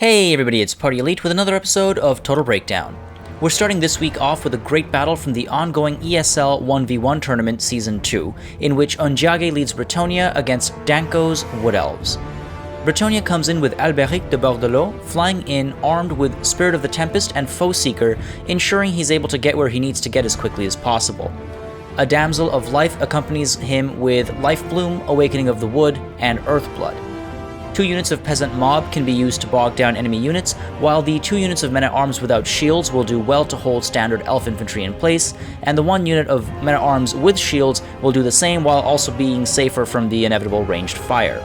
Hey everybody, it's Party Elite with another episode of Total Breakdown. We're starting this week off with a great battle from the ongoing ESL 1v1 tournament Season 2, in which Ondjage leads Bretonnia against Danko's Wood Elves. Bretonnia comes in with Alberic de Bordelot, flying in armed with Spirit of the Tempest and Foe Seeker, ensuring he's able to get where he needs to get as quickly as possible. A Damsel of Life accompanies him with Life Bloom, Awakening of the Wood, and Earthblood. 2 units of Peasant Mob can be used to bog down enemy units, while the 2 units of Men-at-Arms without shields will do well to hold standard Elf infantry in place, and the 1 unit of Men-at-Arms with shields will do the same while also being safer from the inevitable ranged fire.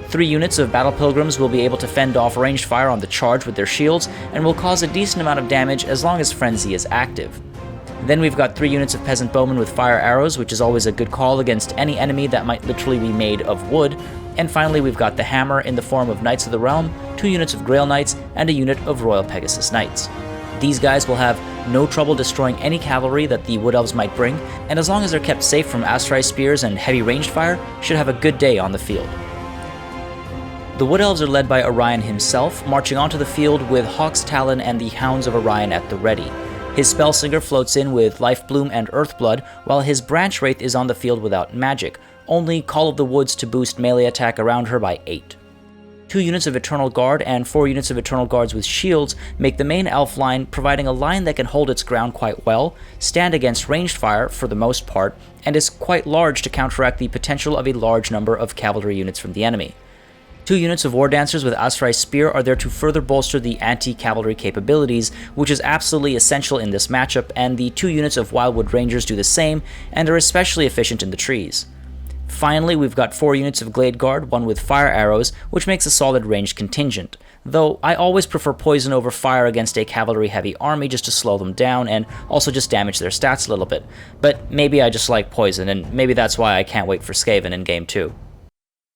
3 units of Battle Pilgrims will be able to fend off ranged fire on the charge with their shields, and will cause a decent amount of damage as long as Frenzy is active. Then we've got 3 units of Peasant Bowmen with fire arrows, which is always a good call against any enemy that might literally be made of wood. And finally, we've got the Hammer in the form of Knights of the Realm, 2 units of Grail Knights, and a unit of Royal Pegasus Knights. These guys will have no trouble destroying any cavalry that the Wood Elves might bring, and as long as they're kept safe from Astrai Spears and heavy ranged fire, should have a good day on the field. The Wood Elves are led by Orion himself, marching onto the field with Hawk's Talon and the Hounds of Orion at the ready. His Spellsinger floats in with Life Bloom and Earthblood, while his Branch Wraith is on the field without magic, only Call of the Woods to boost melee attack around her by 8. 2 units of Eternal Guard and 4 units of Eternal Guards with shields make the main elf line, providing a line that can hold its ground quite well, stand against ranged fire for the most part, and is quite large to counteract the potential of a large number of cavalry units from the enemy. 2 units of War Dancers with Astrai Spear are there to further bolster the anti-cavalry capabilities, which is absolutely essential in this matchup, and the 2 units of Wildwood Rangers do the same, and are especially efficient in the trees. Finally, we've got 4 units of Glade Guard, one with fire arrows, which makes a solid ranged contingent, though I always prefer poison over fire against a cavalry-heavy army just to slow them down and also just damage their stats a little bit. But maybe I just like poison, and maybe that's why I can't wait for Skaven in Game 2.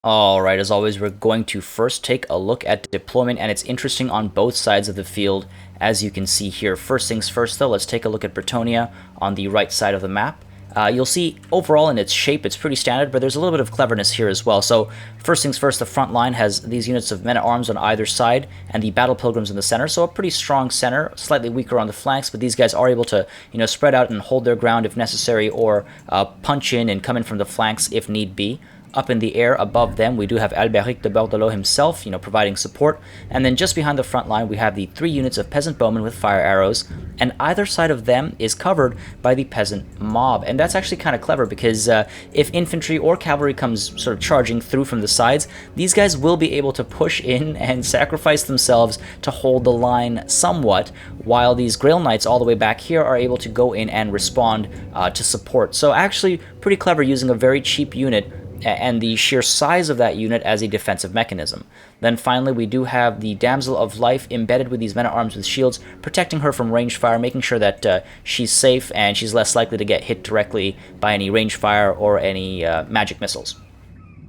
Alright, as always, we're going to first take a look at deployment, and it's interesting on both sides of the field, as you can see here. First things first, though, let's take a look at Bretonnia on the right side of the map. You'll see, overall in its shape, it's pretty standard, but there's a little bit of cleverness here as well. So, first things first, the front line has these units of Men-at-Arms on either side, and the Battle Pilgrims in the center, so a pretty strong center, slightly weaker on the flanks, but these guys are able to, spread out and hold their ground if necessary, or punch in and come in from the flanks if need be. Up in the air above them, we do have Alberic de Bordelot himself, providing support. And then just behind the front line, we have the 3 units of Peasant Bowmen with fire arrows. And either side of them is covered by the Peasant Mob. And that's actually kind of clever because if infantry or cavalry comes sort of charging through from the sides, these guys will be able to push in and sacrifice themselves to hold the line somewhat, while these Grail Knights all the way back here are able to go in and respond to support. So actually pretty clever using a very cheap unit and the sheer size of that unit as a defensive mechanism. Then finally, we do have the Damsel of Life embedded with these Men-at-Arms with shields, protecting her from ranged fire, making sure that she's safe and she's less likely to get hit directly by any ranged fire or any magic missiles.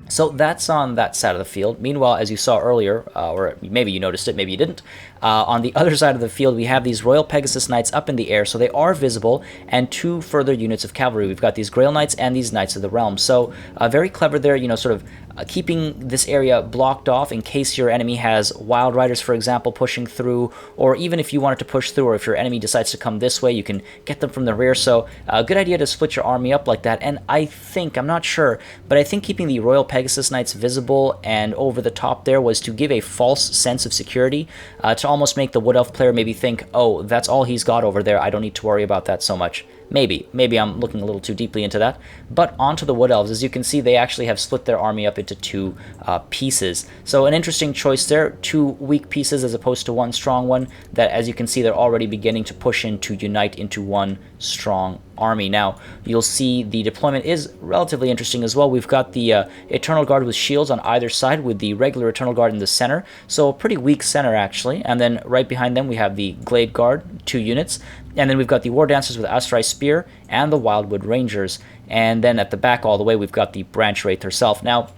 So that's on that side of the field. Meanwhile, as you saw earlier, or maybe you noticed it, maybe you didn't, on the other side of the field, we have these Royal Pegasus Knights up in the air, so they are visible, and 2 further units of cavalry. We've got these Grail Knights and these Knights of the Realm. So very clever there, sort of keeping this area blocked off in case your enemy has Wild Riders, for example, pushing through, or even if you wanted to push through, or if your enemy decides to come this way, you can get them from the rear. So a good idea to split your army up like that. And I think, I'm not sure, but I think keeping the Royal Pegasus Knights visible and over the top there was to give a false sense of security, to almost make the Wood Elf player maybe think, oh, that's all he's got over there, I don't need to worry about that so much. Maybe I'm looking a little too deeply into that. But onto the Wood Elves, as you can see, they actually have split their army up into 2 pieces. So an interesting choice there, 2 weak pieces as opposed to 1 strong one, that as you can see, they're already beginning to push in to unite into 1 strong army. Now, you'll see the deployment is relatively interesting as well. We've got the Eternal Guard with shields on either side, with the regular Eternal Guard in the center, so a pretty weak center actually. And then right behind them we have the Glade Guard, 2 units, and then we've got the War Dancers with Astrai Spear and the Wildwood Rangers, and then at the back all the way we've got the Branch Wraith herself. Now,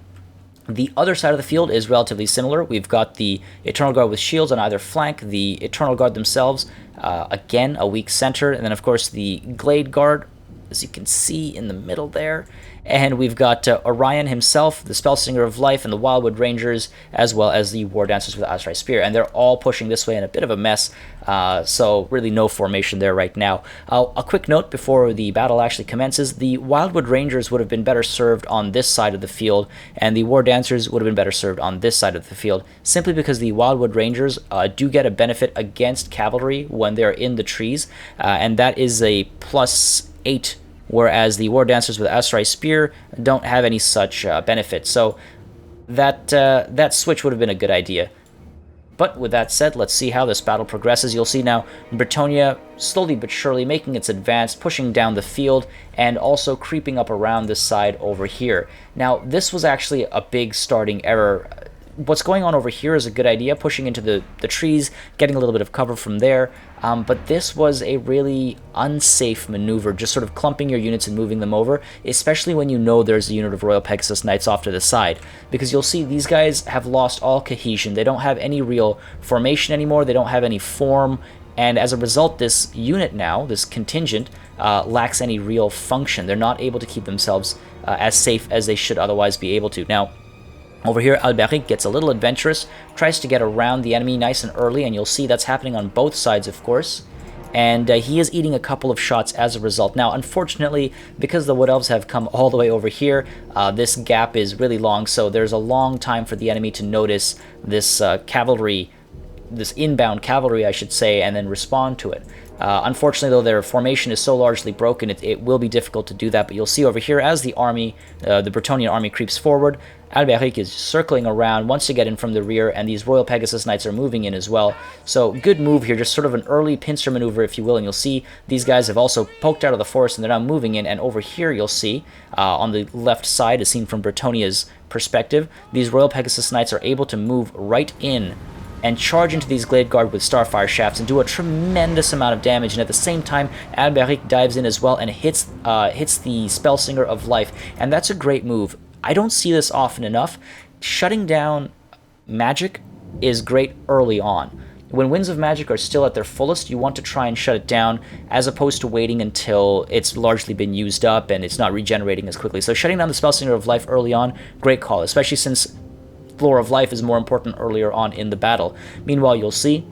the other side of the field is relatively similar. We've got the Eternal Guard with shields on either flank, the Eternal Guard themselves, again, a weak center, and then of course the Glade Guard as you can see in the middle there. And we've got Orion himself, the Spellsinger of Life, and the Wildwood Rangers, as well as the War Dancers with Azrai Spear. And they're all pushing this way in a bit of a mess, so really no formation there right now. A quick note before the battle actually commences, the Wildwood Rangers would have been better served on this side of the field, and the War Dancers would have been better served on this side of the field, simply because the Wildwood Rangers do get a benefit against cavalry when they're in the trees, and that is a +8, whereas the War Dancers with Azrai Spear don't have any such benefit. So that switch would have been a good idea. But with that said, let's see how this battle progresses. You'll see now Bretonnia slowly but surely making its advance, pushing down the field, and also creeping up around this side over here. Now, this was actually a big starting error. What's going on over here is a good idea, pushing into the trees, getting a little bit of cover from there, but this was a really unsafe maneuver, just sort of clumping your units and moving them over, especially when you know there's a unit of Royal Pegasus Knights off to the side, because you'll see these guys have lost all cohesion. They don't have any real formation anymore, they don't have any form, and as a result, this unit now, this contingent, lacks any real function. They're not able to keep themselves as safe as they should otherwise be able to. Now, over here, Alberic gets a little adventurous, tries to get around the enemy nice and early, and you'll see that's happening on both sides, of course. And he is eating a couple of shots as a result. Now, unfortunately, because the Wood Elves have come all the way over here, this gap is really long, so there's a long time for the enemy to notice this cavalry, this inbound cavalry, I should say, and then respond to it. Unfortunately, though, their formation is so largely broken, it will be difficult to do that. But you'll see over here, as the army, the Bretonnian army creeps forward, Alberic is circling around, wants to get in from the rear, and these Royal Pegasus Knights are moving in as well. So good move here, just sort of an early pincer maneuver, if you will. And you'll see these guys have also poked out of the forest, and they're now moving in. And over here, you'll see, on the left side, as seen from Bretonnia's perspective, these Royal Pegasus Knights are able to move right in and charge into these Glade Guard with Starfire Shafts and do a tremendous amount of damage. And at the same time, Alberic dives in as well and hits the Spellsinger of Life. And that's a great move. I don't see this often enough. Shutting down magic is great early on. When Winds of Magic are still at their fullest, you want to try and shut it down, as opposed to waiting until it's largely been used up and it's not regenerating as quickly. So shutting down the Spellsinger of Life early on, great call, especially since Lore of Life is more important earlier on in the battle. Meanwhile, you'll see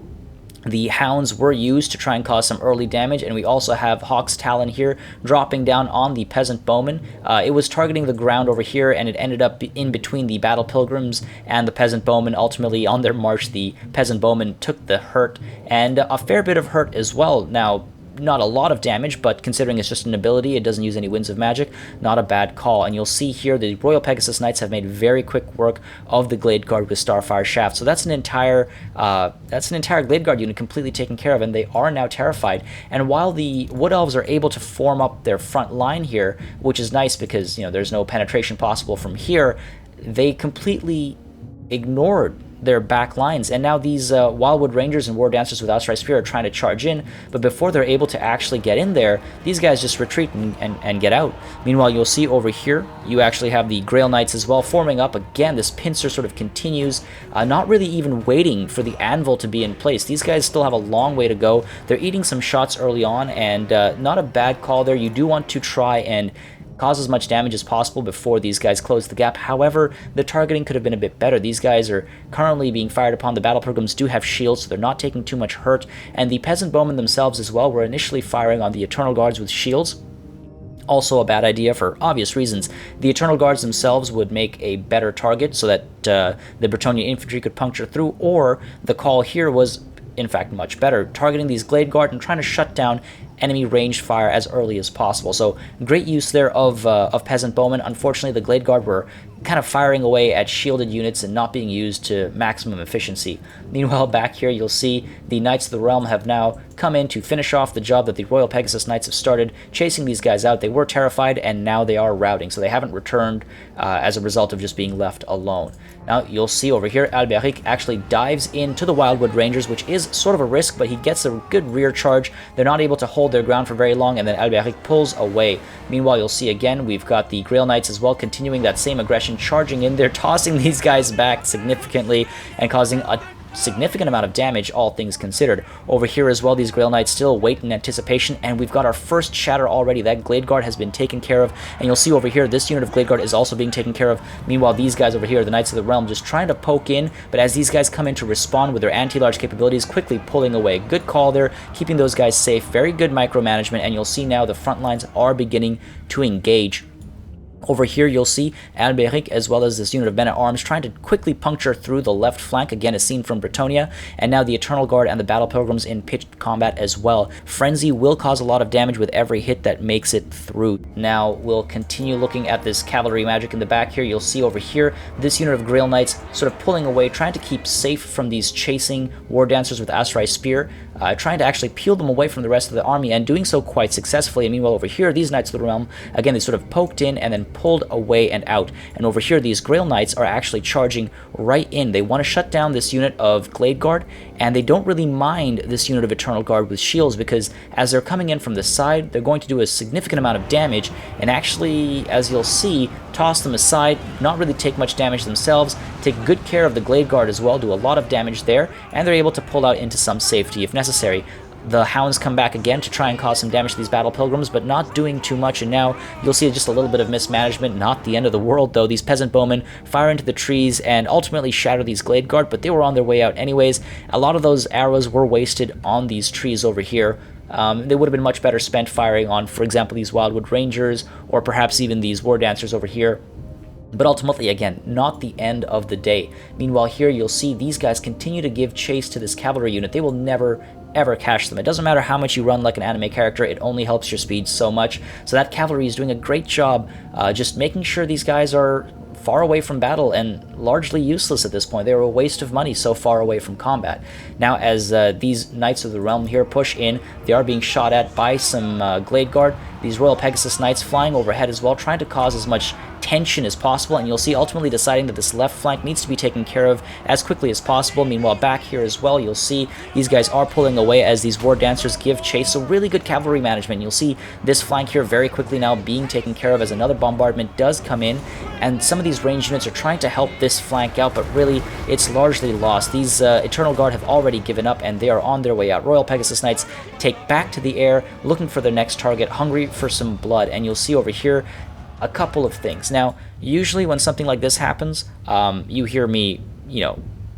the Hounds were used to try and cause some early damage, and we also have Hawk's Talon here dropping down on the Peasant Bowman. It was targeting the ground over here, and it ended up in between the Battle Pilgrims and the Peasant Bowman. Ultimately, on their march, the Peasant Bowman took the hurt, and a fair bit of hurt as well. Now, not a lot of damage, but considering it's just an ability, it doesn't use any Winds of Magic, not a bad call. And you'll see here the Royal Pegasus Knights have made very quick work of the Glade Guard with Starfire Shaft. So that's an entire Glade Guard unit completely taken care of, and they are now terrified. And while the Wood Elves are able to form up their front line here, which is nice because, you know, there's no penetration possible from here, they completely ignored their back lines, and now these Wildwood Rangers and War Dancers with Azrai Spear are trying to charge in, but before they're able to actually get in there, these guys just retreat and get out. Meanwhile, you'll see over here, you actually have the Grail Knights as well forming up. Again, this pincer sort of continues, not really even waiting for the anvil to be in place. These guys still have a long way to go. They're eating some shots early on, and not a bad call there. You do want to try and cause as much damage as possible before these guys close the gap. However, the targeting could have been a bit better. These guys are currently being fired upon. The Battle Pilgrims do have shields, so they're not taking too much hurt, and the Peasant Bowmen themselves as well were initially firing on the Eternal Guards with shields. Also a bad idea for obvious reasons. The Eternal Guards themselves would make a better target so that the Bretonnia infantry could puncture through, or the call here was in fact much better, targeting these Glade Guard and trying to shut down enemy ranged fire as early as possible. So great use there of Peasant Bowmen. Unfortunately, the Glade Guard were kind of firing away at shielded units and not being used to maximum efficiency. Meanwhile, back here, you'll see the Knights of the Realm have now come in to finish off the job that the Royal Pegasus Knights have started, chasing these guys out. They were terrified, and now they are routing, so they haven't returned as a result of just being left alone. Now, you'll see over here, Alberic actually dives into the Wildwood Rangers, which is sort of a risk, but he gets a good rear charge. They're not able to hold their ground for very long, and then Alberic pulls away. Meanwhile, you'll see again, we've got the Grail Knights as well, continuing that same aggression, charging in there, tossing these guys back significantly, and causing a significant amount of damage, all things considered. Over here as well, these Grail Knights still wait in anticipation, and we've got our first shatter already. That Glade Guard has been taken care of, and you'll see over here, this unit of Glade Guard is also being taken care of. Meanwhile, these guys over here, the Knights of the Realm, just trying to poke in, but as these guys come in to respond with their anti-large capabilities, quickly pulling away. Good call there, keeping those guys safe. Very good micromanagement, and you'll see now the front lines are beginning to engage. Over here, you'll see Alberic as well as this unit of men-at-arms trying to quickly puncture through the left flank, again as seen from Bretonnia, and now the Eternal Guard and the Battle Pilgrims in pitched combat as well. Frenzy will cause a lot of damage with every hit that makes it through. Now, we'll continue looking at this Cavalry Magic in the back here. You'll see over here, this unit of Grail Knights sort of pulling away, trying to keep safe from these chasing War Dancers with Aserai Spear, trying to actually peel them away from the rest of the army, and doing so quite successfully. And meanwhile, over here, these Knights of the Realm, again, they sort of poked in and then pulled away and out. And over here, these Grail Knights are actually charging right in. They want to shut down this unit of Glade Guard, and they don't really mind this unit of Eternal Guard with shields, because as they're coming in from the side, they're going to do a significant amount of damage, and actually, as you'll see, toss them aside, not really take much damage themselves, take good care of the Glade Guard as well, do a lot of damage there, and they're able to pull out into some safety if necessary. The Hounds come back again to try and cause some damage to these Battle Pilgrims, but not doing too much, and now you'll see just a little bit of mismanagement. Not the end of the world, though. These Peasant Bowmen fire into the trees and ultimately shatter these Glade Guard, but they were on their way out anyways. A lot of those arrows were wasted on these trees over here. They would have been much better spent firing on, for example, these Wildwood Rangers, or perhaps even these War Dancers over here. But ultimately, again, not the end of the day. Meanwhile, here you'll see these guys continue to give chase to this cavalry unit. They will never ever catch them. It doesn't matter how much you run like an anime character, it only helps your speed so much. So that cavalry is doing a great job just making sure these guys are far away from battle and largely useless at this point. They were a waste of money so far away from combat. Now, as these Knights of the Realm here push in, they are being shot at by some Glade Guard. These Royal Pegasus Knights flying overhead as well, trying to cause as much tension as possible, and you'll see ultimately deciding that this left flank needs to be taken care of as quickly as possible. Meanwhile, back here as well, you'll see these guys are pulling away as these War Dancers give chase, so really good cavalry management. You'll see this flank here very quickly now being taken care of as another bombardment does come in, and some of these ranged units are trying to help this flank out, but really it's largely lost. These Eternal Guard have already given up, and they are on their way out. Royal Pegasus Knights take back to the air, looking for their next target, hungry for some blood, and you'll see over here a couple of things. Now, usually when something like this happens, you hear me,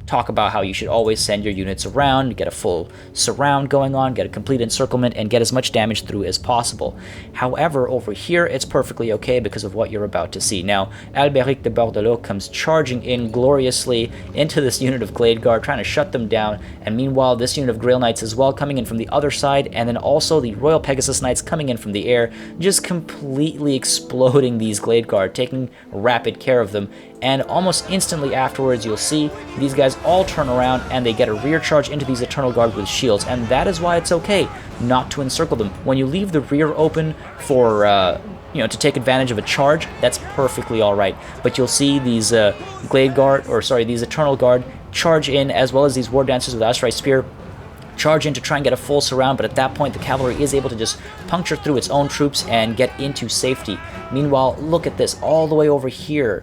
talk about how you should always send your units around, get a full surround going on, get a complete encirclement, and get as much damage through as possible. However, over here, it's perfectly okay because of what you're about to see. Now, Alberic de Bordelot comes charging in gloriously into this unit of Glade Guard, trying to shut them down, and meanwhile, this unit of Grail Knights as well coming in from the other side, and then also the Royal Pegasus Knights coming in from the air, just completely exploding these Glade Guard, taking rapid care of them. And almost instantly afterwards, you'll see these guys all turn around and they get a rear charge into these Eternal Guard with shields, and that is why it's okay not to encircle them. When you leave the rear open for, to take advantage of a charge, that's perfectly alright. But you'll see these these Eternal Guard charge in, as well as these War Dancers with Aserai Spear charge in to try and get a full surround, but at that point the cavalry is able to just puncture through its own troops and get into safety. Meanwhile, look at this, all the way over here.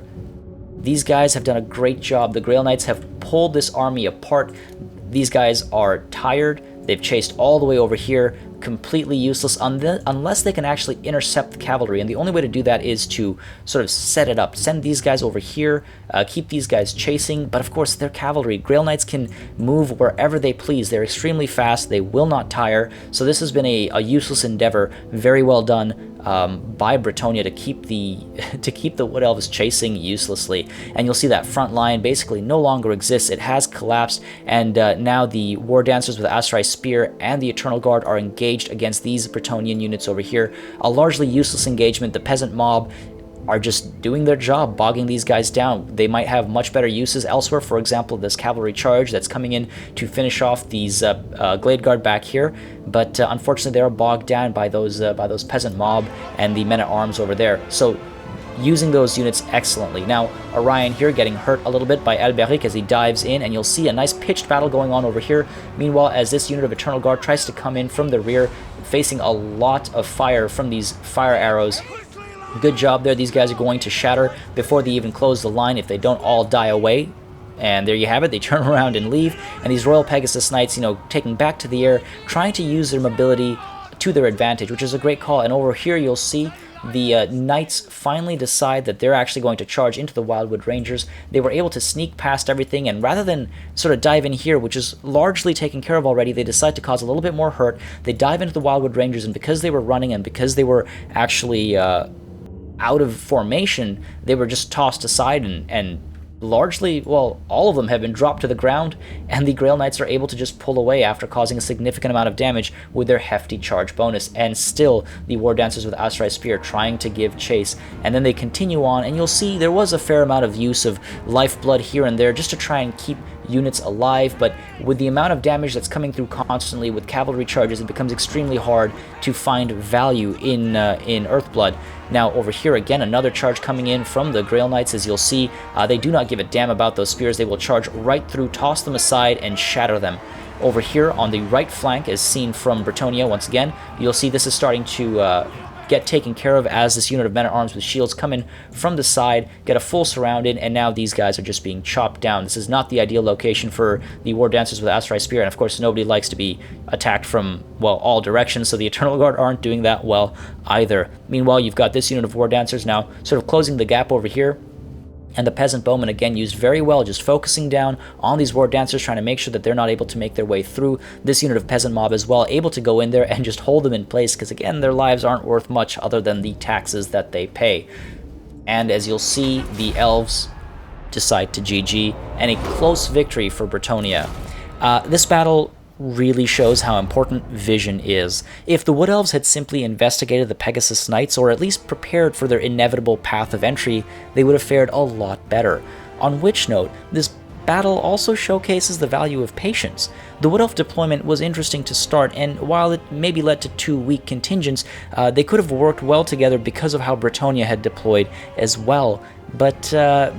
These guys have done a great job. The Grail Knights have pulled this army apart. These guys are tired. They've chased all the way over here, completely useless unless they can actually intercept the cavalry, and the only way to do that is to sort of set it up, send these guys over here, keep these guys chasing, but of course they're cavalry. Grail Knights can move wherever they please. They're extremely fast, they will not tire, so this has been a useless endeavor. Very well done by Bretonnia to keep the Wood Elves chasing uselessly. And you'll see that front line basically no longer exists. It has collapsed, and now the War Dancers with Aserai Spear and the Eternal Guard are engaged against these Bretonnian units over here. A largely useless engagement. The peasant mob are just doing their job, bogging these guys down. They might have much better uses elsewhere. For example, this cavalry charge that's coming in to finish off these Glade Guard back here, but unfortunately they are bogged down by those peasant mob and the men-at-arms over there. So using those units excellently. Now, Orion here getting hurt a little bit by Alberic as he dives in, and you'll see a nice pitched battle going on over here. Meanwhile, as this unit of Eternal Guard tries to come in from the rear, facing a lot of fire from these fire arrows. Good job there. These guys are going to shatter before they even close the line if they don't all die away. And there you have it, they turn around and leave, and these Royal Pegasus Knights, you know, taking back to the air, trying to use their mobility to their advantage, which is a great call. And over here you'll see the Knights finally decide that they're actually going to charge into the Wildwood Rangers. They were able to sneak past everything, and rather than sort of dive in here, which is largely taken care of already, they decide to cause a little bit more hurt. They dive into the Wildwood Rangers, and because they were running and because they were actually out of formation, they were just tossed aside, and largely, well, all of them have been dropped to the ground, and the Grail Knights are able to just pull away after causing a significant amount of damage with their hefty charge bonus. And still, the War Dancers with Asrai Spear trying to give chase, and then they continue on, and you'll see there was a fair amount of use of lifeblood here and there just to try and keep units alive, but with the amount of damage that's coming through constantly with cavalry charges, it becomes extremely hard to find value in Earthblood. Now over here again, another charge coming in from the Grail Knights. As you'll see, they do not give a damn about those spears. They will charge right through, toss them aside, and shatter them. Over here on the right flank, as seen from Bretonnia, once again, you'll see this is starting to get taken care of as this unit of men-at-arms with shields come in from the side, get a full surround in, and now these guys are just being chopped down. This is not the ideal location for the War Dancers with Asrai Spear, and of course nobody likes to be attacked from, well, all directions, so the Eternal Guard aren't doing that well either. Meanwhile, you've got this unit of War Dancers now sort of closing the gap over here, and the Peasant Bowmen, again, used very well, just focusing down on these War Dancers, trying to make sure that they're not able to make their way through this unit of Peasant Mob as well, able to go in there and just hold them in place, because, again, their lives aren't worth much other than the taxes that they pay. And as you'll see, the Elves decide to GG, and a close victory for Bretonnia. This battle really shows how important vision is. If the Wood Elves had simply investigated the Pegasus Knights, or at least prepared for their inevitable path of entry, they would have fared a lot better. On which note, this battle also showcases the value of patience. The Wood Elf deployment was interesting to start, and while it maybe led to two weak contingents, they could have worked well together because of how Bretonnia had deployed as well. But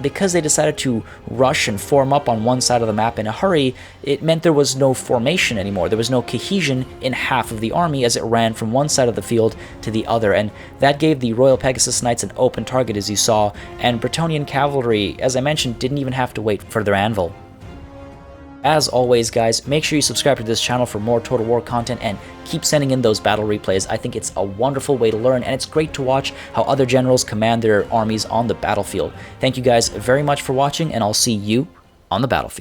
because they decided to rush and form up on one side of the map in a hurry, it meant there was no formation anymore. There was no cohesion in half of the army as it ran from one side of the field to the other, and that gave the Royal Pegasus Knights an open target, as you saw, and Bretonnian cavalry, as I mentioned, didn't even have to wait for their anvil. As always, guys, make sure you subscribe to this channel for more Total War content, and keep sending in those battle replays. I think it's a wonderful way to learn, and it's great to watch how other generals command their armies on the battlefield. Thank you guys very much for watching, and I'll see you on the battlefield.